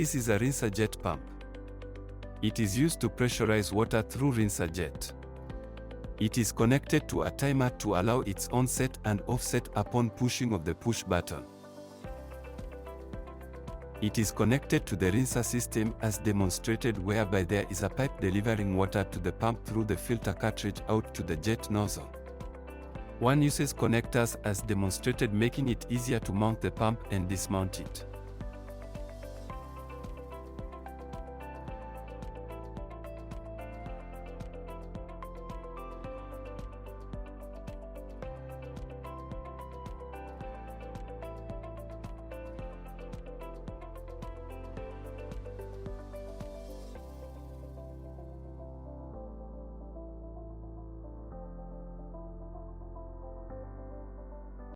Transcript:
This is a rinser jet pump. It is used to pressurize water through rinser jet. It is connected to a timer to allow its onset and offset upon pushing of the push button. It is connected to the rinser system as demonstrated, whereby there is a pipe delivering water to the pump through the filter cartridge out to the jet nozzle. One uses connectors as demonstrated, making it easier to mount the pump and dismount it.